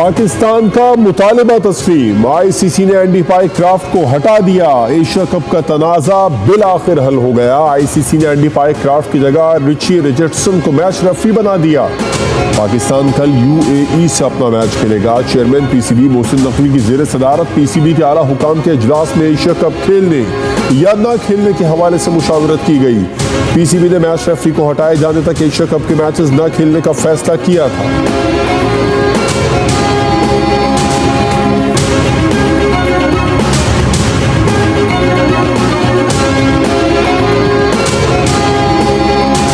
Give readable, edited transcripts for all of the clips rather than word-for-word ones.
पाकिस्तान का मुतालिबा तस्लीम, आईसीसी ने एंडी पाइक्राफ्ट को हटा दिया। एशिया कप का तनाज़ा बिल आखिर हल हो गया। आईसीसी ने एंडी पाइक्राफ्ट की जगह रिची रिचर्डसन को मैच रेफरी बना दिया। पाकिस्तान कल यूएई से अपना मैच खेलेगा। चेयरमैन पीसीबी मोहसिन नकवी की जेर सदारत पीसीबी के आला हुकाम के इजलास में एशिया कप खेलने या न खेलने के हवाले से मुशावरत की गई। पीसीबी ने मैच रेफरी को हटाए जाने तक एशिया कप के मैचेस न खेलने का फैसला किया था।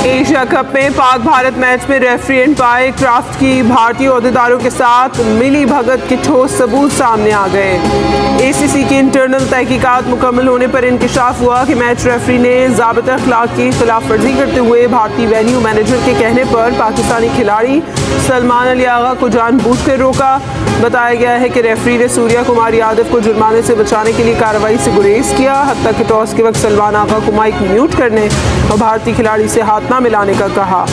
एशिया कप में पाक भारत मैच में रेफरी एंड पाइक्राफ्ट की भारतीय ओहदेदारों के साथ मिली भगत के ठोस सबूत सामने आ गए। एसीसी की इंटरनल तहकीकात मुकम्मल होने पर इंकशाफ हुआ कि मैच रेफरी ने ज़ाबिता अखलाक की खिलाफ वर्जी करते हुए भारतीय वेन्यू मैनेजर के कहने पर पाकिस्तानी खिलाड़ी सलमान अली आगा को जानबूझकर रोका। बताया गया है कि रेफरी ने सूर्या कुमार यादव को जुर्माने से बचाने के लिए कार्रवाई से गुरेज किया। हत्ता कि टॉस के वक्त सलमान आगा को माइक म्यूट करने और भारतीय खिलाड़ी से हाथ ना मिलाने का कहा।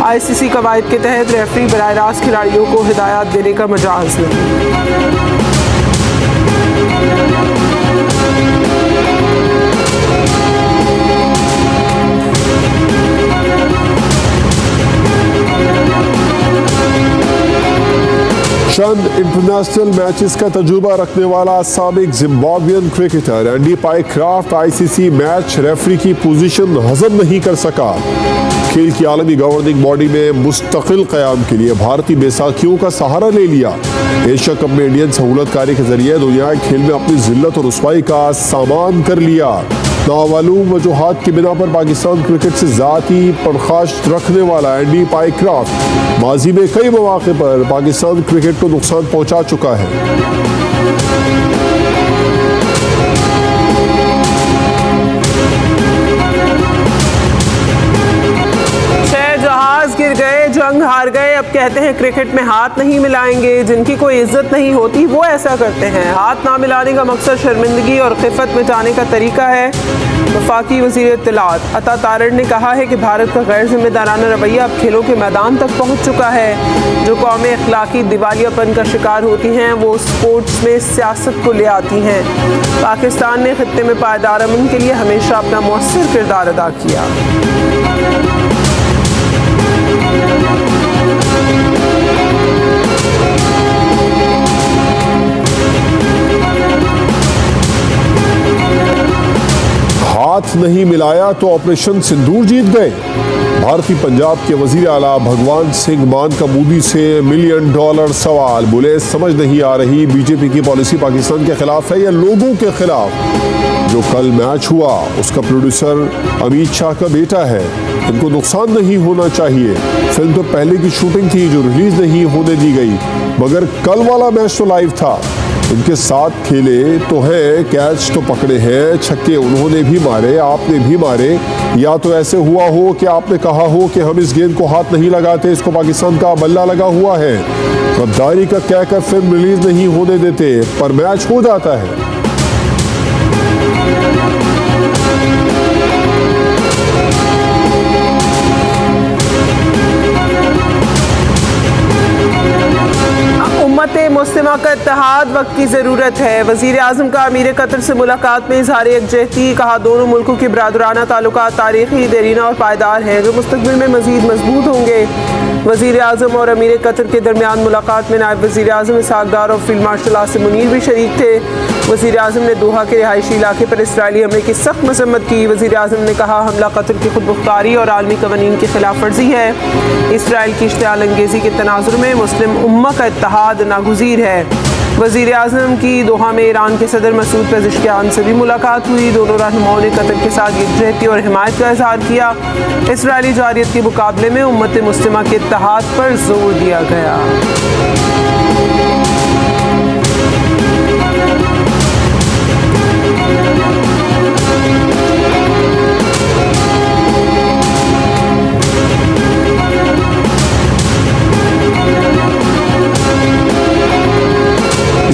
आईसीसी कवायद के तहत रेफरी बराह रास्त खिलाड़ियों को हिदायत देने का मजाज नहीं। चंद इंटरनेशनल मैचेस का तजुर्बा रखने वाला साबिक Zimbabwean cricketer Andy Pycroft ICC match referee की पोजीशन हजम नहीं कर सका। खेल की आलमी गवर्निंग बॉडी में मुस्तकिल क़याम के लिए भारतीय बैसाखियों का सहारा ले लिया। एशिया कप में इंडियन सहूलतकारी के जरिए दुनिया के खेल में अपनी जिल्लत और रुसवाई का सामान कर लिया। नामालूम वजूहात की बिना पर पाकिस्तान क्रिकेट से ज़ाती बर्खास्त रखने वाला एंडी पाइक्राफ्ट माजी में कई मौके पर पाकिस्तान क्रिकेट को नुकसान पहुंचा चुका है। गिर गए, जंग हार गए, अब कहते हैं क्रिकेट में हाथ नहीं मिलाएंगे। जिनकी कोई इज्जत नहीं होती वो ऐसा करते हैं। हाथ ना मिलाने का मकसद शर्मिंदगी और खिफत मिटाने का तरीका है। वफाकी वज़ीर इत्तलात अता तारड़ ने कहा है कि भारत का गैर जिम्मेदाराना रवैया अब खेलों के मैदान तक पहुँच चुका है। जो कौमें अखलाकी दिवालियापन का शिकार होती हैं वो स्पोर्ट्स में सियासत को ले आती हैं। पाकिस्तान ने खित्ते में पायदार अमन के लिए हमेशा अपना मौसर किरदार अदा किया। हाथ नहीं मिलाया तो ऑपरेशन सिंदूर जीत गए। भारतीय पंजाब के वजीर आला भगवान सिंह मान का मोदी से $1 मिलियन सवाल। बोले समझ नहीं आ रही बीजेपी की पॉलिसी पाकिस्तान के खिलाफ है या लोगों के खिलाफ। जो कल मैच हुआ उसका प्रोड्यूसर अमित शाह का बेटा है। इनको नुकसान नहीं होना चाहिए। फिल्म तो पहले की शूटिंग थी जो रिलीज नहीं होने दी गई, मगर कल वाला मैच तो लाइव था। इनके साथ खेले तो है, कैच तो पकड़े हैं, छक्के उन्होंने भी मारे, आपने भी मारे। या तो ऐसे हुआ हो कि आपने कहा हो कि हम इस गेंद को हाथ नहीं लगाते, इसको पाकिस्तान का बल्ला लगा हुआ है। गद्दारी का कहकर फिल्म रिलीज नहीं होने देते, पर मैच हो जाता है। मुस्लिमा का इत्तेहाद वक्त की ज़रूरत है। वज़ीर आज़म का अमीर कतर से मुलाकात में इज़हार यकजहती। कहा दोनों मुल्कों के बरादराना ताल्लुकात तारीख़ी, देरीना और पायदार हैं जो मुस्तक़बिल में मज़ीद मजबूत होंगे। वज़ीर आज़म और अमीर कतर के दरमियान मुलाकात में नायब वज़ीर आज़म इसहाक़ डार और फील्ड मार्शल आसिम मुनीर भी शरीक थे। वज़ीर आज़म ने दोहा के रिहायशी इलाके पर इसराइली हमले की सख्त मजम्मत की। वज़ीर आज़म ने कहा हमला कतर की खुद मुख्तारी और आलमी कवानीन की खिलाफ वर्जी है। इसराइल की इश्तिआल अंगेज़ी के तनाजुर में मुस्लिम उम्मा का इत्तेहाद नागुज़ीर है। वज़ीर आज़म की दोहा में ईरान के सदर मसूद पेज़ेश्कियान से भी मुलाकात हुई। दोनों रहनुमाओं ने कतर के साथ यकजहती और हिमायत का इज़हार किया। इसराइली जारियत के मुकाबले में उम्मत मुस्लिमा के इत्तेहाद पर जोर दिया गया।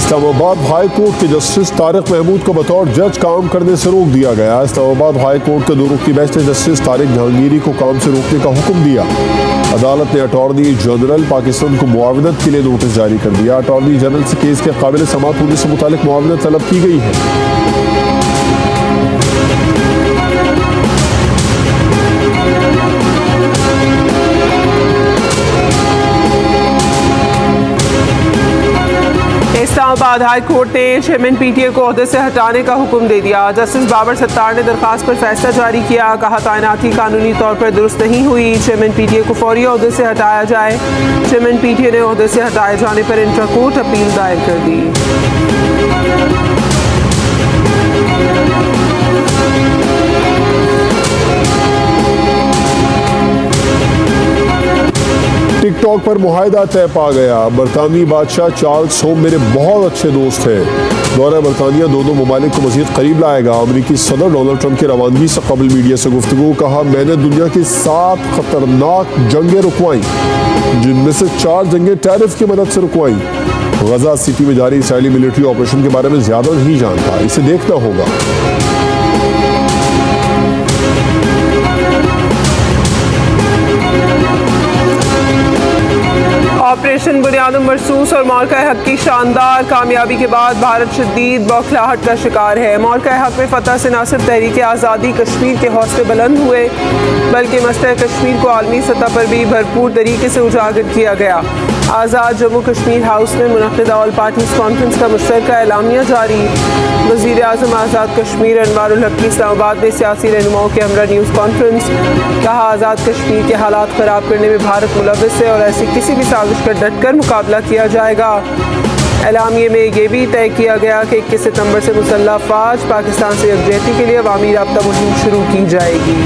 इस्लामाबाद हाई कोर्ट के जस्टिस तारिक महमूद को बतौर जज काम करने से रोक दिया गया। इस्लामाबाद हाई कोर्ट के 2 रुकनी बेंच ने जस्टिस तारिक जहांगीरी को काम से रोकने का हुक्म दिया। अदालत ने अटॉर्नी जनरल पाकिस्तान को मुआवनत के लिए नोटिस जारी कर दिया। अटॉर्नी जनरल से केस के काबिल समाअत होने से मुतालिक मुआवनत तलब की गई है। इस्लामाबाद हाई कोर्ट ने चेयरमैन पीटीए को ओहदे से हटाने का हुक्म दे दिया। जस्टिस बाबर सत्तार ने दरखास्त पर फैसला जारी किया। कहा तैनाती कानूनी तौर पर दुरुस्त नहीं हुई। चेयरमैन पीटीए को फौरी ओहदे से हटाया जाए। चेयरमैन पीटीए ने ओहदे से हटाए जाने पर इंट्रा कोर्ट अपील दायर कर दी। टिकटॉक पर मुआहिदा तय पा गया। बरतानवी बादशाह चार्ल्स होम मेरे बहुत अच्छे दोस्त हैं। दौरा बरतानिया दोनों ममालिक को मज़ीद करीब लाएगा। अमरीकी सदर डोनाल्ड ट्रंप की रवानगी से कबल मीडिया से गुफ्तगू। कहा, मैंने दुनिया की 7 खतरनाक जंगें रुकवाई, जिनमें से 4 जंगें टैरिफ की मदद से रुकवाई। गजा सिटी में जारी इसराइली मिलिट्री ऑपरेशन के बारे में ज्यादा नहीं जानता, इसे देखना होगा। ऑपरेशन बुनियादुल मरसूस और मौक़ा हक की शानदार कामयाबी के बाद भारत शदीद बौखलाहट का शिकार है। मौक़ा हक में फतह से न सिर्फ तहरीक आज़ादी कश्मीर के हौसले बुलंद हुए, बल्कि मसला कश्मीर को आलमी सतह पर भी भरपूर तरीके से उजागर किया गया। आज़ाद जम्मू कश्मीर हाउस में मुनक़िदा ऑल पार्टीज़ कॉन्फ्रेंस का मुश्तरका एलामिया जारी। वज़ीर आज़म आज़ाद कश्मीर अनवारुल हक की इस्लामाबाद में सियासी रहनुमाओं के हमरा न्यूज़ कॉन्फ्रेंस। कहा, आज़ाद कश्मीर के हालात ख़राब करने में भारत मुलव्वस है और ऐसी किसी भी साजिश का डटकर मुकाबला किया जाएगा। एलामिये में यह भी तय किया गया कि 21 सितंबर से मुसल्लह अफ़वाज पाकिस्तान से यकजहती के लिए अवामी राब्ता मुहिम शुरू की जाएगी।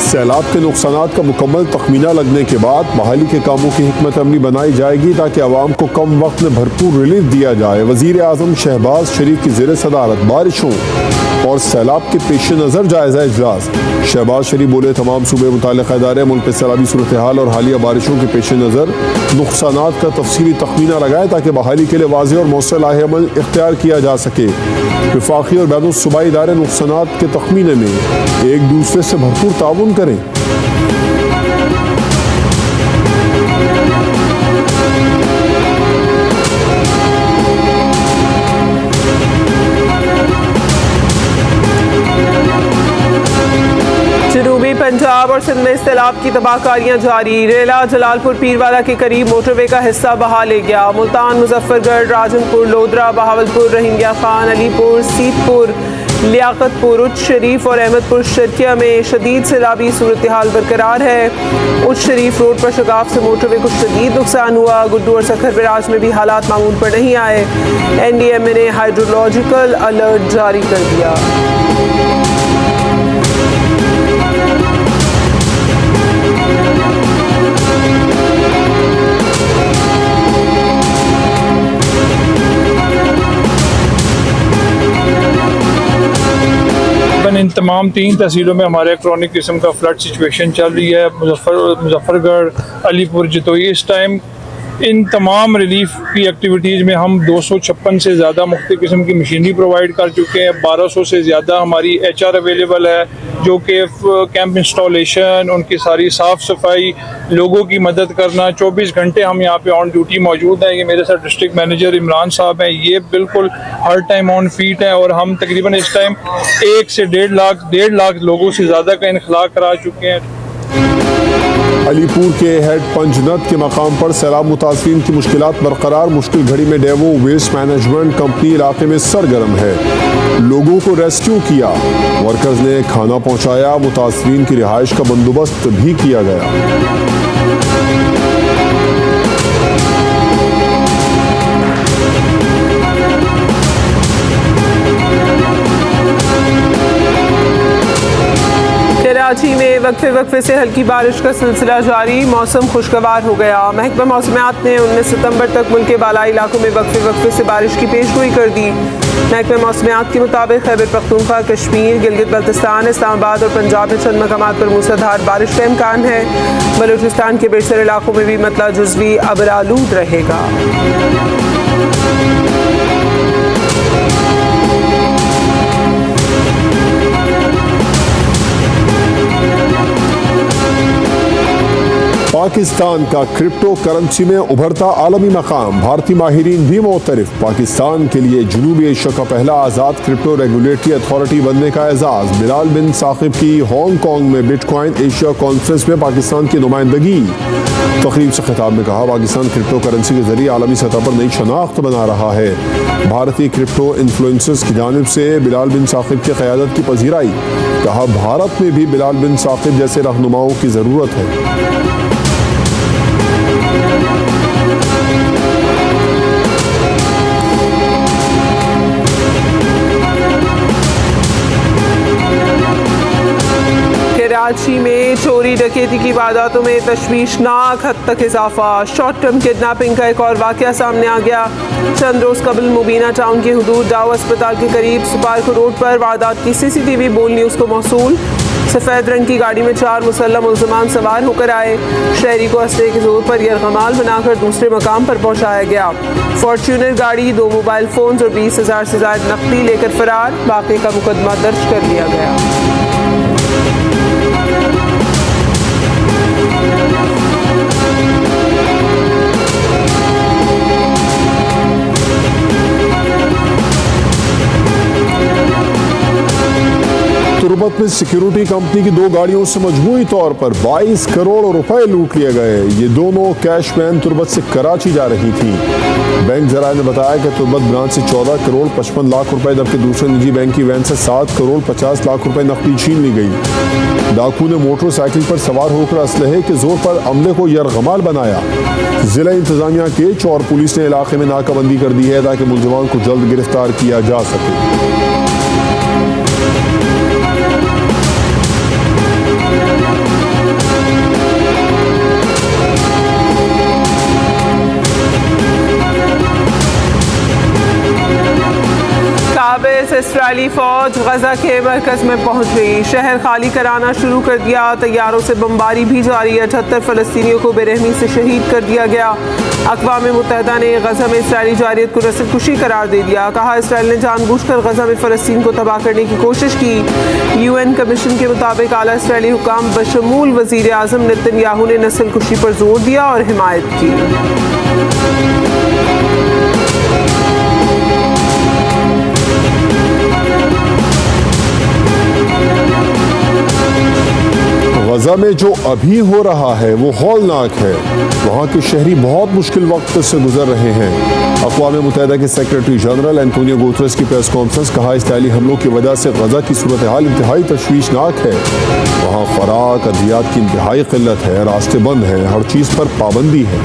सैलाब के नुकसानात का मुकम्मल तखमीना लगने के बाद बहाली के कामों की हिकमत अमली बनाई जाएगी ताकि आवाम को कम वक्त में भरपूर रिलीफ दिया जाए। वज़ीर आज़म शहबाज शरीफ की ज़ेर सदारत बारिशों और सैलाब के पेश नज़र जायज़ा इजलास। शहबाज शरीफ बोले, तमाम सूबे मुताल्लिक़ इदारे मुल्क में सैलाबी सूरत हाल और हालिया बारिशों के पेश नज़र नुकसानात का तफसीली तखमीना लगाए ताकि बहाली के लिए वाज़ेह और मौसर लाहेअमल इख्तियार किया जा सके। वफाकी और बैनुल सूबाई इदारे नुकसानात के तखमीने में एक दूसरे से भरपूर ताउन करें। जनूबी पंजाब और सिंध में सैलाब की तबाहकारियां जारी। रेला जलालपुर पीरवाला के करीब मोटरवे का हिस्सा बहा ले गया। मुल्तान, मुजफ्फरगढ़, राजनपुर, लोधरा, बहावलपुर, रहिंगिया खान, अलीपुर, सीतपुर, लियाकतपुर, उच्च शरीफ और अहमदपुर शर्किया में शदीद सैलाबी सूरत हाल बरकरार है। उच्च शरीफ रोड पर शगाफ से मोटरवे को शदीद नुकसान हुआ। गुड्डू और सखर बराज में भी हालात मामूल पर नहीं आए। NDMA ने हाइड्रोलॉजिकल अलर्ट जारी कर दिया। इन तमाम 3 तहसीलों में हमारे क्रॉनिक किस्म का फ्लड सिचुएशन चल रही है। मुजफ्फरगढ़, अलीपुर, जतोई। इस टाइम इन तमाम रिलीफ की एक्टिविटीज़ में हम 256 से ज़्यादा मुख्तलिफ किस्म की मशीनरी प्रोवाइड कर चुके हैं। 1200 से ज़्यादा हमारी HR अवेलेबल है, जो कि कैंप इंस्टॉलेशन, उनकी सारी साफ़ सफाई, लोगों की मदद करना। 24 घंटे हम यहाँ पे ऑन ड्यूटी मौजूद हैं। ये मेरे साथ डिस्ट्रिक्ट मैनेजर इमरान साहब हैं, ये बिल्कुल हर टाइम ऑन फीट हैं। और हम तकरीबन इस टाइम 1 से 1.5 लाख लोगों से ज़्यादा का इनखला करा चुके हैं। अलीपुर के हेड पंजनत के मकाम पर सैलाब मुतासरीन की मुश्किलात बरकरार। मुश्किल घड़ी में डेवो वेस्ट मैनेजमेंट कंपनी इलाके में सरगर्म है। लोगों को रेस्क्यू किया, वर्कर्स ने खाना पहुंचाया, मुतासरीन की रिहाइश का बंदोबस्त भी किया गया। कराची में वक्फे से हल्की बारिश का सिलसिला जारी। मौसम खुशगवार हो गया। महकमा मौसमियात ने 19 सितंबर तक मुल्क के बालाई इलाकों में वक्फे से बारिश की पेशगोई कर दी। महकमे मौसमियात के मुताबिक खैबर पख्तूनख्वा, कश्मीर, गिलगित बल्तिस्तान, इस्लामाबाद और पंजाब में चंद मकामात पर मूसलाधार बारिश का इम्कान है। बलूचिस्तान के बेशतर इलाकों में भी मतला जुज़वी अबरालूद रहेगा। पाकिस्तान का क्रिप्टो करेंसी में उभरता आलमी मकाम, भारतीय माहिरीन भी मोतरफ। पाकिस्तान के लिए जनूबी एशिया का पहला आज़ाद क्रिप्टो रेगुलेटरी अथॉरिटी बनने का एजाज़। बिलाल बिन साकिब की हांगकांग में बिटकॉइन एशिया कॉन्फ्रेंस में पाकिस्तान की नुमाइंदगी। तकरीब से खिताब में कहा, पाकिस्तान क्रिप्टो करेंसी के जरिए आलमी सतह पर नई शनाख्त बना रहा है। भारतीय क्रिप्टो इन्फ्लुएंसर्स की जानिब से बिलाल बिन साकिब की क़यादत की पजीराई। कहा, भारत में भी बिलाल बिन साकिब जैसे रहनुमाओं की ज़रूरत है। कराची में चोरी डकैती की वारदातों में तशवीशनाक हद तक इजाफा। शॉर्ट टर्म किडनैपिंग का एक और वाकया सामने आ गया। चंद रोज कबल मुबीना टाउन के हुदूद डाउ अस्पताल के करीब सुपारको रोड पर वारदात की CCTV बोल न्यूज़ को मौसूल। सफ़ेद रंग की गाड़ी में 4 मुसल्लम मुल्ज़िमान सवार होकर आए। शहरी को असले के जोर पर यरगमाल बनाकर दूसरे मकाम पर पहुंचाया गया। फॉर्च्यूनर गाड़ी, 2 मोबाइल फ़ोन्स और 20,000 से ज़ायद नकदी लेकर फरार। वाक़े का मुकदमा दर्ज कर लिया गया। तुर्बत में सिक्योरिटी कंपनी की 2 गाड़ियों से मजमूई तौर पर 22 करोड़ रुपए लूट लिए गए। ये दोनों कैश वैन तुर्बत से कराची जा रही थी। बैंक जराये ने बताया कि तुर्बत ब्रांच से 14 करोड़ 55 लाख रुपए जबकि दूसरे निजी बैंक की वैन से 7 करोड़ 50 लाख रुपए नकदी छीन ली गई। डाकू ने मोटरसाइकिल पर सवार होकर असलहे के जोर पर अमले को यरगमाल बनाया। जिला इंतजामिया केच और पुलिस ने इलाके में नाकाबंदी कर दी है ताकि मुलजिमान को जल्द गिरफ्तार किया जा सके। इसराइली फौज गजा के मरकज में पहुंच गई। शहर खाली कराना शुरू कर दिया। तैयारों से बमबारी भी जारी है। 78 फलस्तीनियों को बेरहमी से शहीद कर दिया गया। अक़वाम मुत्तहिदा ने गजा में इसराइली जारियत को नस्लकुशी करार दे दिया। कहा, इसराइल ने जानबूझकर गजा में फ़लस्तीन को तबाह करने की कोशिश की। UN कमीशन के मुताबिक आला इसराइली हुकाम बशमूल वज़ीर आज़म नेतन्याहू ने नस्लकुशी पर जोर दिया और हिमायत की। गजा में जो अभी हो रहा है वो हौलनाक है। वहाँ के शहरी बहुत मुश्किल वक्त से गुजर रहे हैं। अक़वाम मुत्तहिदा के सेक्रेटरी जनरल एंटोनियो गुतरेस की प्रेस कॉन्फ्रेंस। कहा, इसराइली हमलों की वजह से गजा की सूरत हाल इंतहाई तशवीशनाक है। वहाँ खुराक, अद्वियात की इंतहाई किल्लत है, रास्ते बंद हैं, हर चीज़ पर पाबंदी है।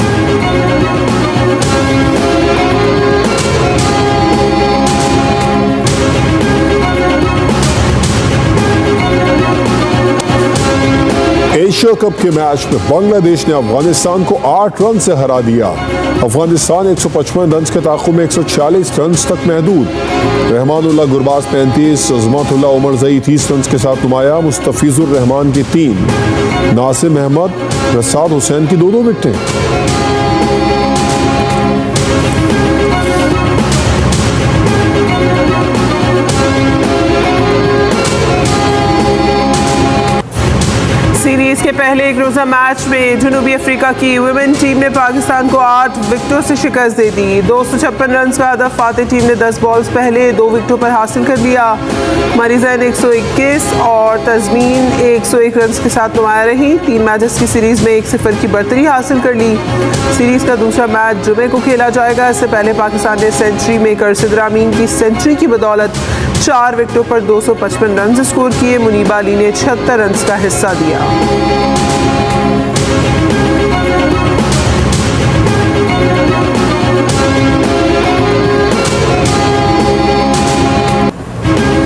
एशिया कप के मैच में बांग्लादेश ने अफगानिस्तान को 8 रन से हरा दिया। अफगानिस्तान 155 रन के ताक़ुब में 146 रन तक महदूद। रहमानुल्लाह गुरबाज 35, अज़मतुल्लाह उमरज़ई 30 रन के साथ नुमाया। मुस्तफ़िज़ुर रहमान की 3, नासिर अहमद, रसाद हुसैन की 2 विकेटें। सीरीज के पहले एक रोजा मैच में जनूबी अफ्रीका की वुमेन टीम ने पाकिस्तान को 8 विकेटों से शिकस्त दे दी। 256 रन का हदफ फातेह टीम ने 10 बॉल्स पहले 2 विकेटों पर हासिल कर लिया। मरीज़ा ने 121 और तज़मीन 101 रन के साथ नुमाया रही। 3 मैचेस की सीरीज में 1-0 की बढ़तरी हासिल कर ली। सीरीज का दूसरा मैच जुमे को खेला जाएगा। इससे पहले पाकिस्तान ने सेंचुरी मेकर सिद्रा अमीन की सेंचुरी की बदौलत 4 विकेटों पर 255 रन स्कोर किए। मुनीबा अली ने 76 रन का हिस्सा दिया।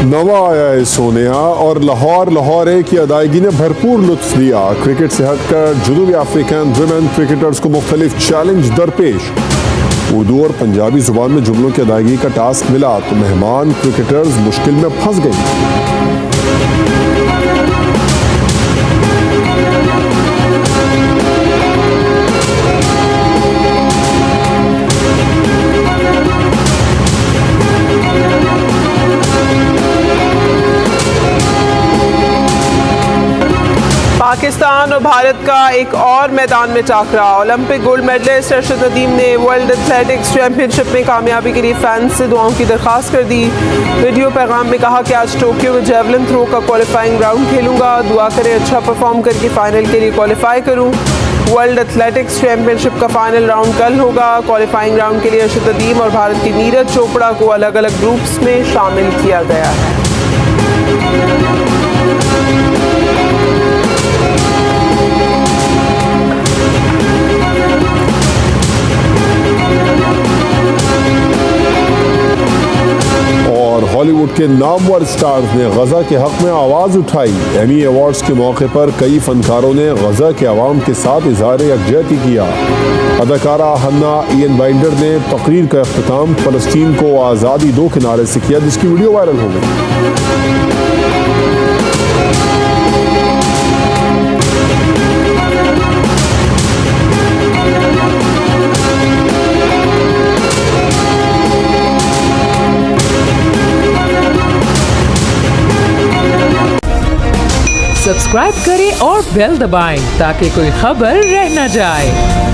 नवा आया है सोनिया और लाहौर की अदायगी ने भरपूर लुत्फ लिया। क्रिकेट से हटकर जनूबी अफ्रीकन वुमेन क्रिकेटर्स को मुख्तलिफ चैलेंज दरपेश। उर्दू और पंजाबी जुबान में जुमलों की अदायगी का टास्क मिला तो मेहमान क्रिकेटर्स मुश्किल में फंस गए। पाकिस्तान और भारत का एक और मैदान में टाकरा। Olympic gold medalist Arshad Nadeem ने वर्ल्ड एथलेटिक्स चैंपियनशिप में कामयाबी के लिए फैंस से दुआओं की दरख्वास्त कर दी। वीडियो पैगाम में कहा कि आज टोक्यो में जेवलिन थ्रो का क्वालिफाइंग राउंड खेलूंगा, दुआ करें अच्छा परफॉर्म करके फाइनल के लिए क्वालिफाई करूं। वर्ल्ड एथलेटिक्स चैंपियनशिप का फाइनल राउंड कल होगा। क्वालिफाइंग राउंड के लिए अरशद नदीम और भारत की नीरज चोपड़ा को अलग अलग ग्रुप्स में शामिल किया गया है। हॉलीवुड के नामवर स्टार्स ने गजा के हक में आवाज उठाई। एमी अवार्ड्स के मौके पर कई फनकारों ने गजा के अवाम के साथ इजहार यकजहती किया। अदाकारा हन्ना इयन बाइंडर ने तकरीर का अख्ताम फलस्तीन को आज़ादी दो के नारे से किया, जिसकी वीडियो वायरल हो गई। सब्सक्राइब करें और बेल दबाएं ताकि कोई खबर रह न जाए।